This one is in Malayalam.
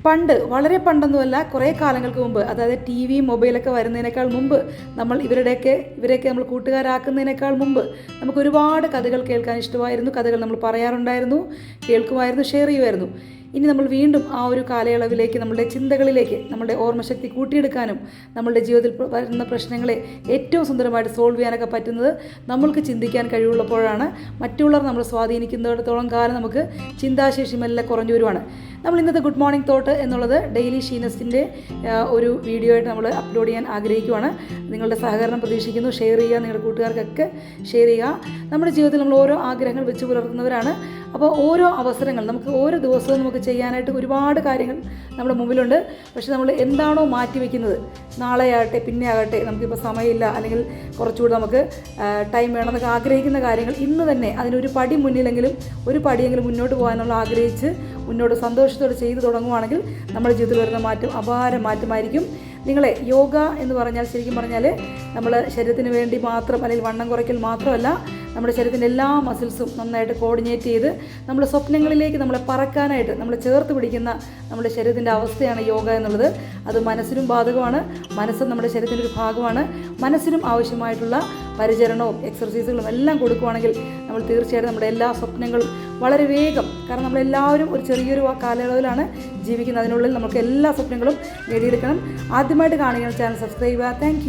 പണ്ട് വളരെ പണ്ടൊന്നുമല്ല, കുറേ കാലങ്ങൾക്ക് മുമ്പ്, അതായത് ടി വി മൊബൈലൊക്കെ വരുന്നതിനേക്കാൾ മുമ്പ്, ഇവരെയൊക്കെ നമ്മൾ കൂട്ടുകാരാക്കുന്നതിനേക്കാൾ മുമ്പ് നമുക്ക് ഒരുപാട് കഥകൾ കേൾക്കാൻ ഇഷ്ടമായിരുന്നു. കഥകൾ നമ്മൾ പറയാറുണ്ടായിരുന്നു, കേൾക്കുമായിരുന്നു, ഷെയർ ചെയ്യുമായിരുന്നു. ഇനി നമ്മൾ വീണ്ടും ആ ഒരു കാലയളവിലേക്ക്, നമ്മുടെ ചിന്തകളിലേക്ക്, നമ്മുടെ ഓർമ്മശക്തി കൂട്ടിയെടുക്കാനും നമ്മളുടെ ജീവിതത്തിൽ വരുന്ന പ്രശ്നങ്ങളെ ഏറ്റവും സുന്ദരമായിട്ട് സോൾവ് ചെയ്യാനൊക്കെ പറ്റുന്നത് നമ്മൾക്ക് ചിന്തിക്കാൻ കഴിവുള്ളപ്പോഴാണ്. മറ്റുള്ളവർ നമ്മൾ സ്വാധീനിക്കുന്നിടത്തോളം കാലം നമുക്ക് ചിന്താശേഷി മെല്ലെ കുറഞ്ഞു വരുവാണ്. നമ്മൾ ഇന്നത്തെ ഗുഡ് മോർണിംഗ് തോട്ട് എന്നുള്ളത് ഡെയിലി ഷീനസ്റ്റിൻ്റെ ഒരു വീഡിയോ ആയിട്ട് നമ്മൾ അപ്ലോഡ് ചെയ്യാൻ ആഗ്രഹിക്കുവാണ്. നിങ്ങളുടെ സഹകരണം പ്രതീക്ഷിക്കുന്നു. ഷെയർ ചെയ്യുക, നിങ്ങളുടെ കൂട്ടുകാർക്കൊക്കെ ഷെയർ ചെയ്യുക. നമ്മുടെ ജീവിതത്തിൽ നമ്മൾ ഓരോ ആഗ്രഹങ്ങൾ വെച്ച് പുലർത്തുന്നവരാണ്. അപ്പോൾ ഓരോ അവസരങ്ങൾ, നമുക്ക് ഓരോ ദിവസവും നമുക്ക് ചെയ്യാനായിട്ട് ഒരുപാട് കാര്യങ്ങൾ നമ്മുടെ മുമ്പിലുണ്ട്. പക്ഷെ നമ്മൾ എന്താണോ മാറ്റി വയ്ക്കുന്നത്, നാളെ ആകട്ടെ, പിന്നെ ആകട്ടെ, നമുക്കിപ്പോൾ സമയമില്ല, അല്ലെങ്കിൽ കുറച്ചുകൂടി നമുക്ക് ടൈം വേണമെന്നൊക്കെ ആഗ്രഹിക്കുന്ന കാര്യങ്ങൾ ഇന്ന് തന്നെ അതിനൊരു പടി മുന്നിലെങ്കിലും ഒരു പടിയെങ്കിലും മുന്നോട്ട് പോകാനുള്ള ആഗ്രഹിച്ച് മുന്നോട്ട് സന്തോഷത്തോടെ ചെയ്തു തുടങ്ങുവാണെങ്കിൽ നമ്മുടെ ജീവിതത്തിൽ വരുന്ന മാറ്റം അപാര മാറ്റമായിരിക്കും. നിങ്ങളെ യോഗ എന്ന് പറഞ്ഞാൽ, ശരിക്കും പറഞ്ഞാൽ നമ്മൾ ശരീരത്തിന് വേണ്ടി മാത്രം, അല്ലെങ്കിൽ വണ്ണം കുറയ്ക്കൽ മാത്രമല്ല, നമ്മുടെ ശരീരത്തിൻ്റെ എല്ലാ മസിൽസും നന്നായിട്ട് കോർഡിനേറ്റ് ചെയ്ത് നമ്മുടെ സ്വപ്നങ്ങളിലേക്ക് നമ്മളെ പറക്കാനായിട്ട് നമ്മളെ ചേർത്ത് പിടിക്കുന്ന നമ്മുടെ ശരീരത്തിൻ്റെ അവസ്ഥയാണ് യോഗ എന്നുള്ളത്. അത് മനസ്സിനും ബാധകമാണ്. മനസ്സും നമ്മുടെ ശരീരത്തിൻ്റെ ഒരു ഭാഗമാണ്. മനസ്സിനും ആവശ്യമായിട്ടുള്ള പരിചരണവും എക്സർസൈസുകളും എല്ലാം കൊടുക്കുകയാണെങ്കിൽ നമ്മൾ തീർച്ചയായിട്ടും നമ്മുടെ എല്ലാ സ്വപ്നങ്ങളും വളരെ വേഗം, കാരണം നമ്മളെല്ലാവരും ഒരു ചെറിയൊരു കാലയളവിലാണ് ജീവിക്കുന്നത്, അതിനുള്ളിൽ നമുക്ക് എല്ലാ സ്വപ്നങ്ങളും നേടിയെടുക്കണം. ആദ്യമായിട്ട് കാണുകയാണ് ചാനൽ സബ്സ്ക്രൈബ് ചെയ്യുക. താങ്ക്